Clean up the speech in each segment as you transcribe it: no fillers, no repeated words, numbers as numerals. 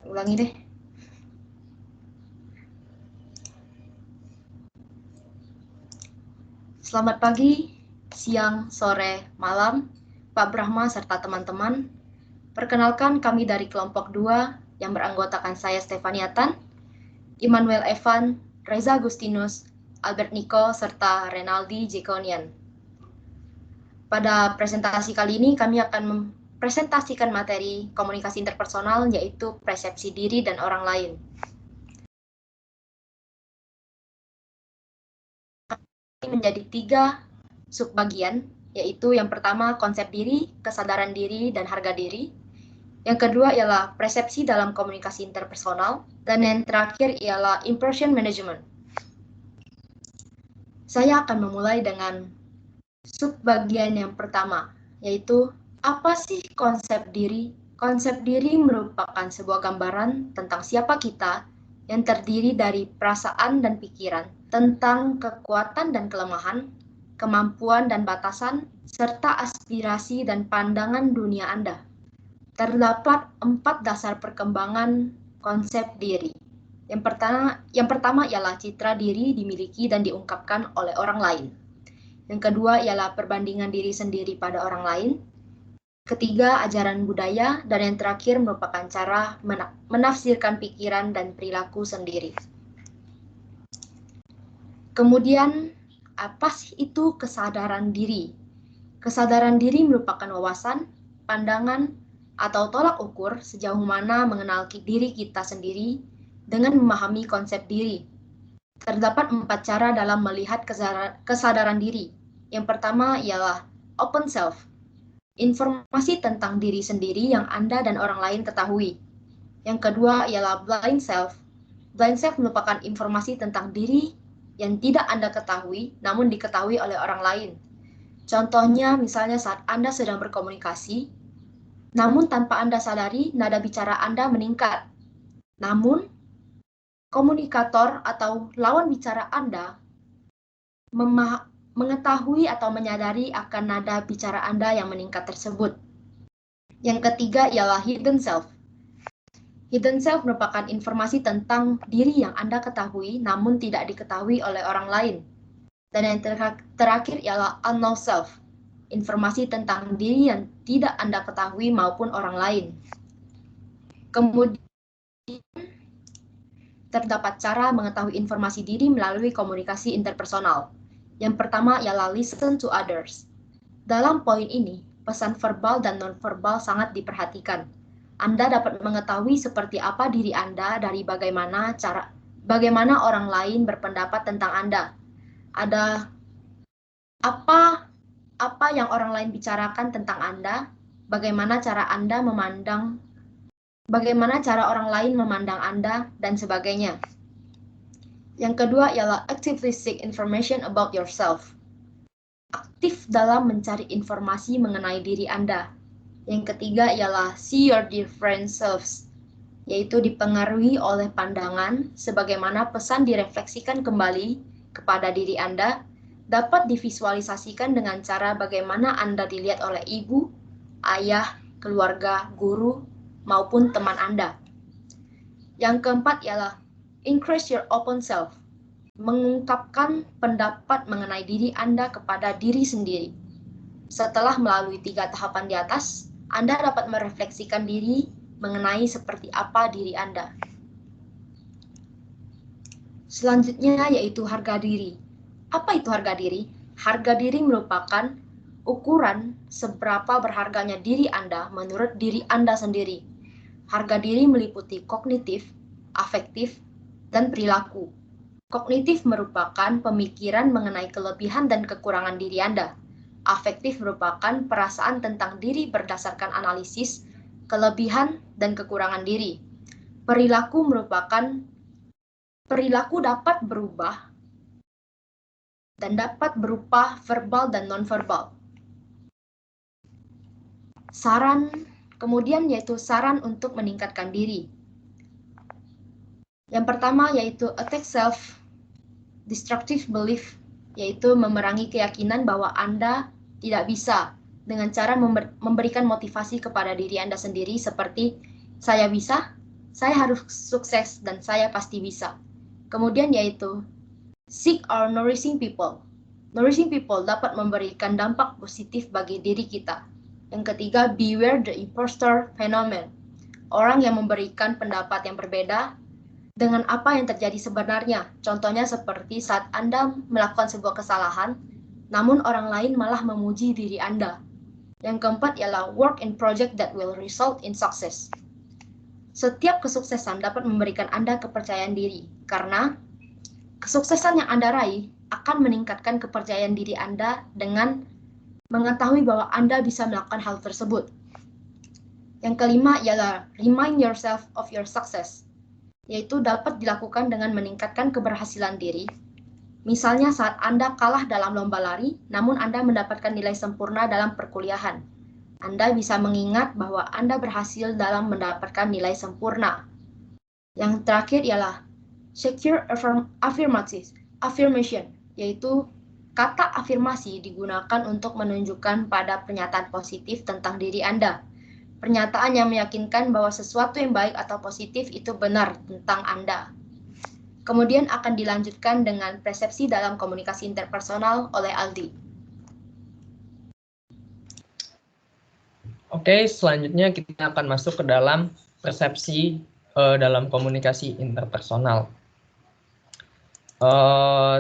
Ulangi deh. Selamat pagi, siang, sore, malam, Pak Brahma serta teman-teman. Perkenalkan kami dari kelompok 2 yang beranggotakan saya Stefania Tan, Immanuel Evan, Reza Agustinus, Albert Nico, serta Renaldi Jekonian. Pada presentasi kali ini kami akan mempresentasikan materi komunikasi interpersonal, yaitu persepsi diri dan orang lain. Menjadi 3 subbagian, yaitu yang pertama konsep diri, kesadaran diri, dan harga diri. Yang kedua ialah persepsi dalam komunikasi interpersonal, dan yang terakhir ialah impression management. Saya akan memulai dengan subbagian yang pertama, yaitu apa sih konsep diri? Konsep diri merupakan sebuah gambaran tentang siapa kita yang terdiri dari perasaan dan pikiran, tentang kekuatan dan kelemahan, kemampuan dan batasan, serta aspirasi dan pandangan dunia Anda. Terdapat 4 dasar perkembangan konsep diri. Yang pertama ialah citra diri dimiliki dan diungkapkan oleh orang lain. Yang kedua ialah perbandingan diri sendiri pada orang lain. Ketiga, ajaran budaya, dan yang terakhir merupakan cara menafsirkan pikiran dan perilaku sendiri. Kemudian, apa sih itu kesadaran diri? Kesadaran diri merupakan wawasan, pandangan, atau tolak ukur sejauh mana mengenal diri kita sendiri dengan memahami konsep diri. Terdapat 4 cara dalam melihat kesadaran diri. Yang pertama ialah open self. Informasi tentang diri sendiri yang Anda dan orang lain ketahui. Yang kedua ialah blind self. Blind self merupakan informasi tentang diri yang tidak Anda ketahui, namun diketahui oleh orang lain. Contohnya, misalnya saat Anda sedang berkomunikasi, namun tanpa Anda sadari, nada bicara Anda meningkat. Namun, komunikator atau lawan bicara Anda mengetahui atau menyadari akan nada bicara Anda yang meningkat tersebut. Yang ketiga ialah hidden self. Hidden self merupakan informasi tentang diri yang Anda ketahui namun tidak diketahui oleh orang lain. Dan yang terakhir ialah unknown self. Informasi tentang diri yang tidak Anda ketahui maupun orang lain. Kemudian terdapat cara mengetahui informasi diri melalui komunikasi interpersonal. Yang pertama ialah listen to others. Dalam poin ini, pesan verbal dan nonverbal sangat diperhatikan. Anda dapat mengetahui seperti apa diri Anda dari bagaimana orang lain berpendapat tentang Anda. Ada apa yang orang lain bicarakan tentang Anda, bagaimana cara orang lain memandang Anda, dan sebagainya. Yang kedua ialah actively seek information about yourself. Aktif dalam mencari informasi mengenai diri Anda. Yang ketiga ialah see your different selves, yaitu dipengaruhi oleh pandangan sebagaimana pesan direfleksikan kembali kepada diri Anda, dapat divisualisasikan dengan cara bagaimana Anda dilihat oleh ibu, ayah, keluarga, guru, maupun teman Anda. Yang keempat ialah increase your open self, mengungkapkan pendapat mengenai diri Anda kepada diri sendiri. Setelah melalui 3 tahapan di atas, Anda dapat merefleksikan diri mengenai seperti apa diri Anda. Selanjutnya yaitu harga diri. Apa itu harga diri? Harga diri merupakan ukuran seberapa berharganya diri Anda menurut diri Anda sendiri. Harga diri meliputi kognitif, afektif, dan perilaku. Kognitif merupakan pemikiran mengenai kelebihan dan kekurangan diri Anda. Afektif merupakan perasaan tentang diri berdasarkan analisis, kelebihan, dan kekurangan diri. Perilaku dapat berubah dan dapat berupa verbal dan nonverbal. Kemudian yaitu saran untuk meningkatkan diri. Yang pertama yaitu attack self-destructive belief, yaitu memerangi keyakinan bahwa Anda tidak bisa, dengan cara memberikan motivasi kepada diri Anda sendiri seperti saya bisa, saya harus sukses dan saya pasti bisa. Kemudian yaitu seek or nourishing people. Nourishing people dapat memberikan dampak positif bagi diri kita. Yang ketiga, beware the imposter phenomenon. Orang yang memberikan pendapat yang berbeda dengan apa yang terjadi sebenarnya. Contohnya seperti saat Anda melakukan sebuah kesalahan, namun orang lain malah memuji diri Anda. Yang keempat ialah work in project that will result in success. Setiap kesuksesan dapat memberikan Anda kepercayaan diri, karena kesuksesan yang Anda raih akan meningkatkan kepercayaan diri Anda dengan mengetahui bahwa Anda bisa melakukan hal tersebut. Yang kelima ialah remind yourself of your success, yaitu dapat dilakukan dengan meningkatkan keberhasilan diri. Misalnya saat Anda kalah dalam lomba lari, namun Anda mendapatkan nilai sempurna dalam perkuliahan. Anda bisa mengingat bahwa Anda berhasil dalam mendapatkan nilai sempurna. Yang terakhir ialah secure affirmation, yaitu kata afirmasi digunakan untuk menunjukkan pada pernyataan positif tentang diri Anda. Pernyataan yang meyakinkan bahwa sesuatu yang baik atau positif itu benar tentang Anda. Kemudian akan dilanjutkan dengan persepsi dalam komunikasi interpersonal oleh Aldi. Oke, selanjutnya kita akan masuk ke dalam persepsi dalam komunikasi interpersonal.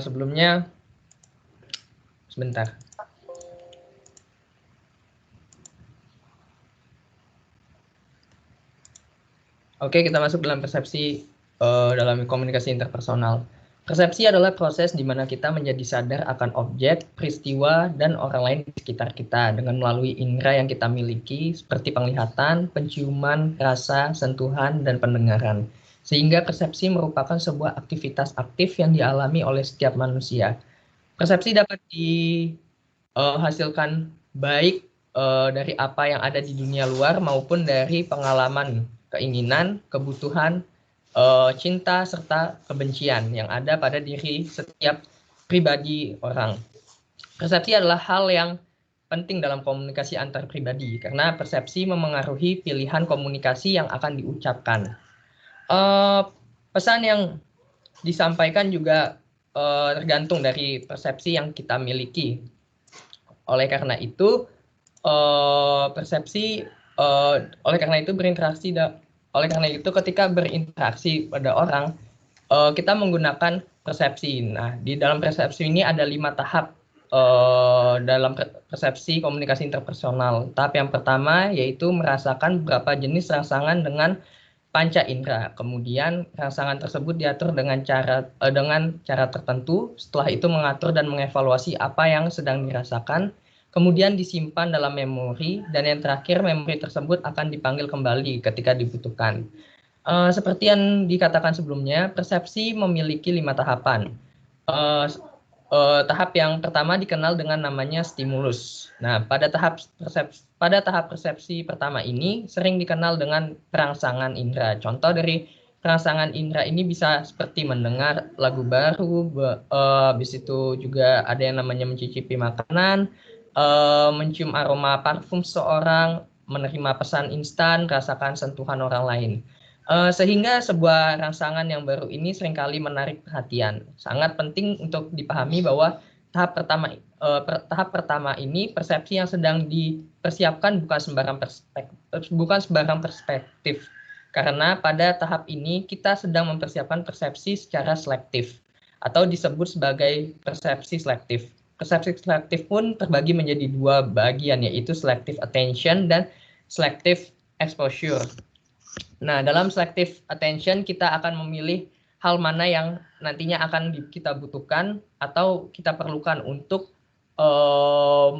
Sebelumnya, sebentar. Oke, kita masuk dalam persepsi dalam komunikasi interpersonal. Persepsi adalah proses di mana kita menjadi sadar akan objek, peristiwa, dan orang lain di sekitar kita dengan melalui indera yang kita miliki seperti penglihatan, penciuman, rasa, sentuhan, dan pendengaran. Sehingga persepsi merupakan sebuah aktivitas aktif yang dialami oleh setiap manusia. Persepsi dapat dihasilkan baik dari apa yang ada di dunia luar maupun dari pengalaman, keinginan, kebutuhan, cinta, serta kebencian yang ada pada diri setiap pribadi orang. Persepsi adalah hal yang penting dalam komunikasi antar pribadi karena persepsi memengaruhi pilihan komunikasi yang akan diucapkan. Pesan yang disampaikan juga tergantung dari persepsi yang kita miliki. Oleh karena itu, oleh karena itu ketika berinteraksi pada orang, kita menggunakan persepsi. Nah, di dalam persepsi ini ada 5 tahap dalam persepsi komunikasi interpersonal. Tahap yang pertama yaitu merasakan beberapa jenis rangsangan dengan panca indera. Kemudian rangsangan tersebut diatur dengan cara tertentu. Setelah itu mengatur dan mengevaluasi apa yang sedang dirasakan. Kemudian disimpan dalam memori, dan yang terakhir memori tersebut akan dipanggil kembali ketika dibutuhkan. Seperti yang dikatakan sebelumnya, persepsi memiliki 5 tahapan. Tahap yang pertama dikenal dengan namanya stimulus. Nah, pada tahap persepsi pertama ini sering dikenal dengan perangsangan indera. Contoh dari perangsangan indera ini bisa seperti mendengar lagu baru, habis itu juga ada yang namanya mencicipi makanan, mencium aroma parfum seseorang, menerima pesan instan, rasakan sentuhan orang lain. Sehingga sebuah rangsangan yang baru ini seringkali menarik perhatian. Sangat penting untuk dipahami bahwa tahap pertama ini persepsi yang sedang dipersiapkan bukan sembarang perspektif. Karena pada tahap ini kita sedang mempersiapkan persepsi secara selektif atau disebut sebagai persepsi selektif. Persepsi selektif pun terbagi menjadi 2 bagian, yaitu selective attention dan selective exposure. Nah, dalam selective attention kita akan memilih hal mana yang nantinya akan kita butuhkan atau kita perlukan untuk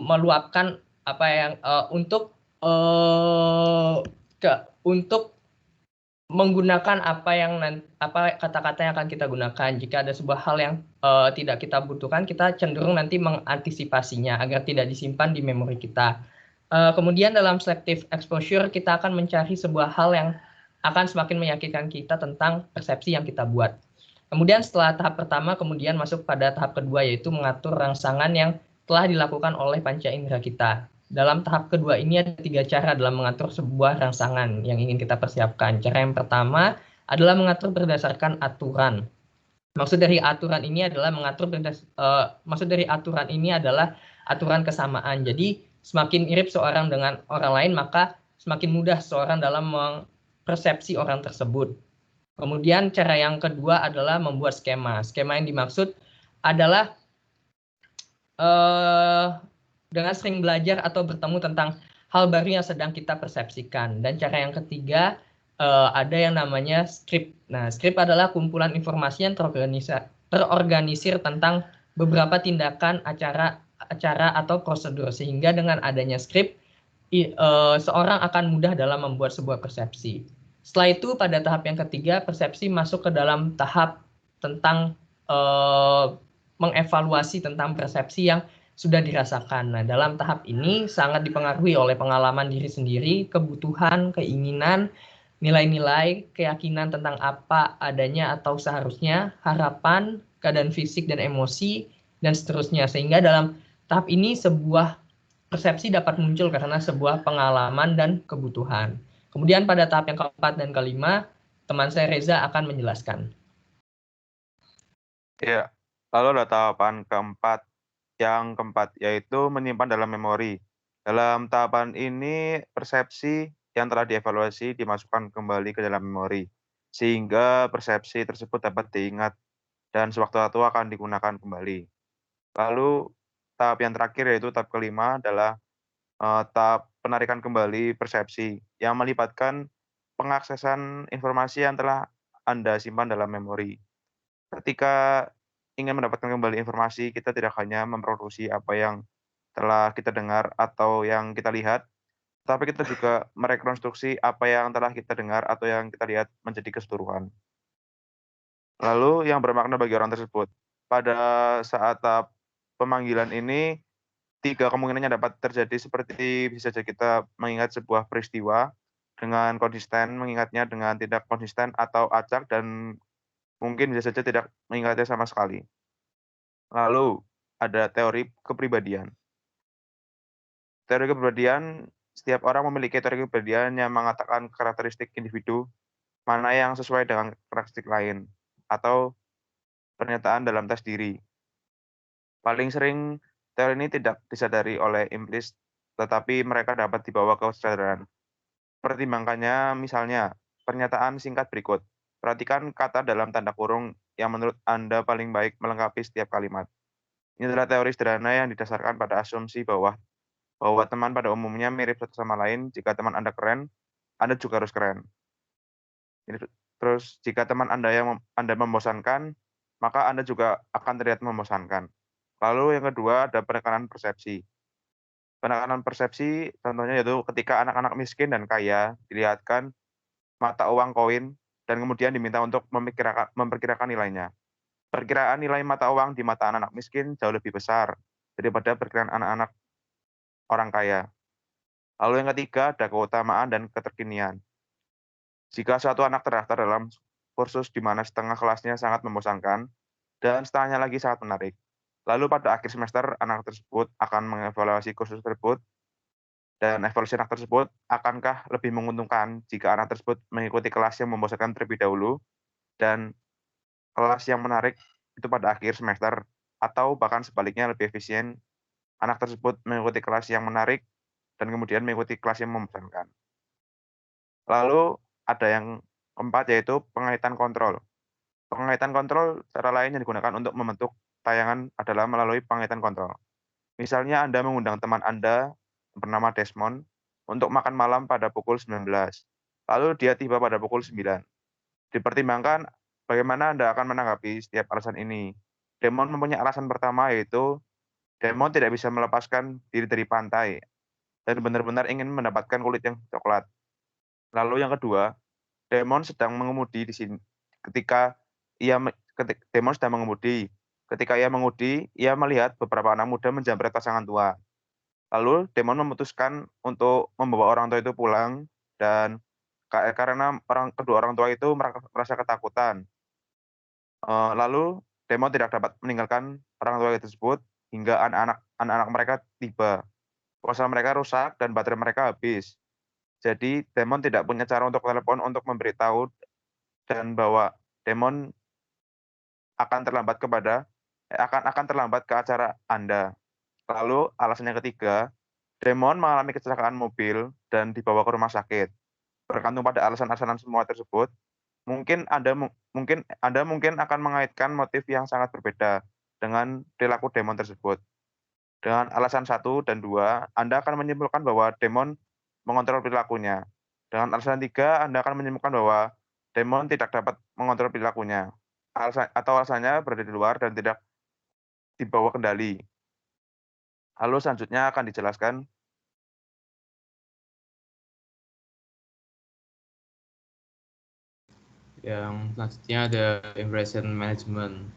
meluapkan apa yang untuk menggunakan apa kata-kata yang akan kita gunakan. Jika ada sebuah hal yang tidak kita butuhkan, kita cenderung nanti mengantisipasinya agar tidak disimpan di memori kita. Kemudian dalam selective exposure kita akan mencari sebuah hal yang akan semakin meyakinkan kita tentang persepsi yang kita buat. Kemudian setelah tahap pertama, kemudian masuk pada tahap kedua, yaitu mengatur rangsangan yang telah dilakukan oleh panca indera kita. dalam tahap kedua ini ada 3 cara dalam mengatur sebuah rangsangan yang ingin kita persiapkan. Cara yang pertama adalah mengatur berdasarkan aturan. Maksud dari aturan ini adalah aturan kesamaan. Jadi semakin mirip seorang dengan orang lain, maka semakin mudah seorang dalam mempersepsi orang tersebut. Kemudian cara yang kedua adalah membuat skema. Skema yang dimaksud adalah dengan sering belajar atau bertemu tentang hal baru yang sedang kita persepsikan. Dan cara yang ketiga ada yang namanya skrip. Nah, skrip adalah kumpulan informasi yang terorganisir tentang beberapa tindakan, acara atau prosedur. Sehingga dengan adanya skrip, seorang akan mudah dalam membuat sebuah persepsi. Setelah itu, pada tahap yang ketiga, persepsi masuk ke dalam tahap tentang mengevaluasi tentang persepsi yang sudah dirasakan. Nah, dalam tahap ini sangat dipengaruhi oleh pengalaman diri sendiri, kebutuhan, keinginan, nilai-nilai, keyakinan tentang apa adanya atau seharusnya, harapan, keadaan fisik dan emosi, dan seterusnya. Sehingga dalam tahap ini sebuah persepsi dapat muncul karena sebuah pengalaman dan kebutuhan. Kemudian pada tahap yang keempat dan kelima, teman saya Reza akan menjelaskan. Ya, lalu ada tahapan keempat. Yang keempat yaitu menyimpan dalam memori. Dalam tahapan ini, persepsi yang telah dievaluasi dimasukkan kembali ke dalam memori, sehingga persepsi tersebut dapat diingat dan sewaktu-waktu akan digunakan kembali. Lalu tahap yang terakhir yaitu tahap kelima adalah tahap penarikan kembali persepsi yang melibatkan pengaksesan informasi yang telah Anda simpan dalam memori. Ketika ingin mendapatkan kembali informasi, kita tidak hanya memproduksi apa yang telah kita dengar atau yang kita lihat, tapi kita juga merekonstruksi apa yang telah kita dengar atau yang kita lihat menjadi keseluruhan. Lalu yang bermakna bagi orang tersebut. Pada saat tahap pemanggilan ini, 3 kemungkinan yang dapat terjadi seperti bisa saja kita mengingat sebuah peristiwa dengan konsisten, mengingatnya dengan tidak konsisten atau acak, dan mungkin bisa saja tidak mengingatnya sama sekali. Lalu ada teori kepribadian. Teori kepribadian, setiap orang memiliki teori kepribadian yang mengatakan karakteristik individu mana yang sesuai dengan karakteristik lain, atau pernyataan dalam tes diri. Paling sering teori ini tidak disadari oleh implisit, tetapi mereka dapat dibawa ke kesadaran. Pertimbangannya misalnya, pernyataan singkat berikut. Perhatikan kata dalam tanda kurung yang menurut Anda paling baik melengkapi setiap kalimat. Ini adalah teori sederhana yang didasarkan pada asumsi bahwa teman pada umumnya mirip satu sama lain. Jika teman Anda keren, Anda juga harus keren. Terus jika teman Anda Anda membosankan, maka Anda juga akan terlihat membosankan. Lalu yang kedua ada penekanan persepsi. Penekanan persepsi contohnya yaitu ketika anak-anak miskin dan kaya dilihatkan mata uang koin dan kemudian diminta untuk memperkirakan nilainya. Perkiraan nilai mata uang di mata anak-anak miskin jauh lebih besar daripada perkiraan anak-anak orang kaya. Lalu yang ketiga ada keutamaan dan keterkinian. Jika suatu anak terdaftar dalam kursus di mana setengah kelasnya sangat membosankan dan setengahnya lagi sangat menarik, lalu pada akhir semester anak tersebut akan mengevaluasi kursus tersebut, dan evaluasi anak tersebut akankah lebih menguntungkan jika anak tersebut mengikuti kelas yang membosankan terlebih dahulu dan kelas yang menarik itu pada akhir semester, atau bahkan sebaliknya lebih efisien anak tersebut mengikuti kelas yang menarik dan kemudian mengikuti kelas yang membosankan. Lalu ada yang keempat yaitu pengaitan kontrol. Pengaitan kontrol cara lain yang digunakan untuk membentuk tayangan adalah melalui pengaitan kontrol. Misalnya Anda mengundang teman Anda bernama Desmond untuk makan malam pada pukul 19. Lalu dia tiba pada pukul 9. Dipertimbangkan bagaimana Anda akan menanggapi setiap alasan ini. Desmond mempunyai alasan pertama yaitu Desmond tidak bisa melepaskan diri dari pantai dan benar-benar ingin mendapatkan kulit yang coklat. Lalu yang kedua, Desmond sedang mengemudi di sini. Desmond sedang mengemudi. Ketika ia mengemudi, ia melihat beberapa anak muda menjamret pasangan tua. Lalu Desmond memutuskan untuk membawa orang tua itu pulang, dan karena kedua orang tua itu merasa ketakutan. Lalu Desmond tidak dapat meninggalkan orang tua tersebut hingga anak-anak mereka tiba. ponsel mereka rusak dan baterai mereka habis. Jadi Demon tidak punya cara untuk telepon untuk memberitahu dan bahwa Demon akan terlambat akan terlambat ke acara Anda. Lalu alasan yang ketiga, Demon mengalami kecelakaan mobil dan dibawa ke rumah sakit. Bergantung pada alasan-alasan semua tersebut, mungkin Anda akan mengaitkan motif yang sangat berbeda dengan perilaku Demon tersebut. Dengan alasan 1 dan 2, Anda akan menyimpulkan bahwa Demon mengontrol perilakunya. Dengan alasan 3, Anda akan menyimpulkan bahwa Demon tidak dapat mengontrol perilakunya. Alasannya berada di luar dan tidak dibawa kendali. Lalu selanjutnya akan dijelaskan yang selanjutnya ada impression management.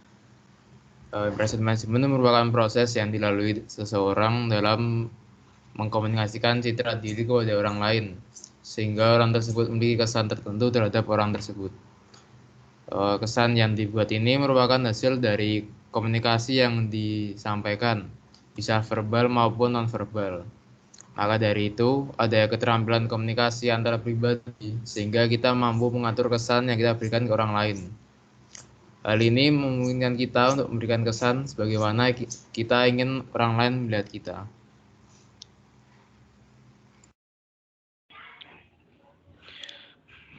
Impression management merupakan proses yang dilalui seseorang dalam mengkomunikasikan citra diri kepada orang lain, sehingga orang tersebut memiliki kesan tertentu terhadap orang tersebut. Kesan yang dibuat ini merupakan hasil dari komunikasi yang disampaikan, bisa verbal maupun non-verbal. Maka dari itu, ada keterampilan komunikasi antara pribadi, sehingga kita mampu mengatur kesan yang kita berikan ke orang lain. Hal ini memungkinkan kita untuk memberikan kesan sebagaimana kita ingin orang lain melihat kita.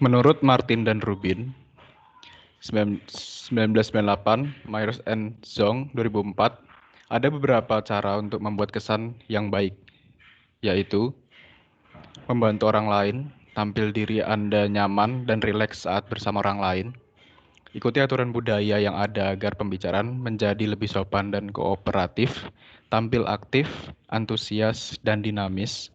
Menurut Martin dan Rubin, 1998, Myers and Zhong 2004, ada beberapa cara untuk membuat kesan yang baik, yaitu membantu orang lain, tampil diri Anda nyaman dan rileks saat bersama orang lain, ikuti aturan budaya yang ada agar pembicaraan menjadi lebih sopan dan kooperatif, tampil aktif, antusias, dan dinamis,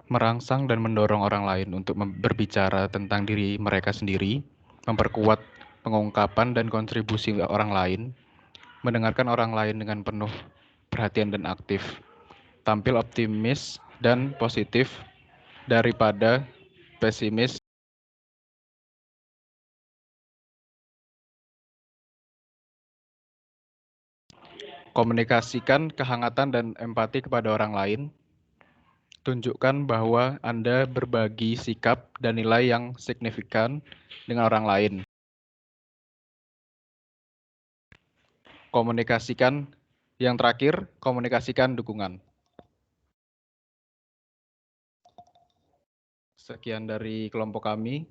merangsang dan mendorong orang lain untuk berbicara tentang diri mereka sendiri, memperkuat pengungkapan dan kontribusi orang lain, mendengarkan orang lain dengan penuh perhatian dan aktif, tampil optimis dan positif daripada pesimis, komunikasikan kehangatan dan empati kepada orang lain, tunjukkan bahwa Anda berbagi sikap dan nilai yang signifikan dengan orang lain. Komunikasikan, yang terakhir, komunikasikan dukungan. Sekian dari kelompok kami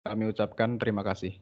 ucapkan terima kasih.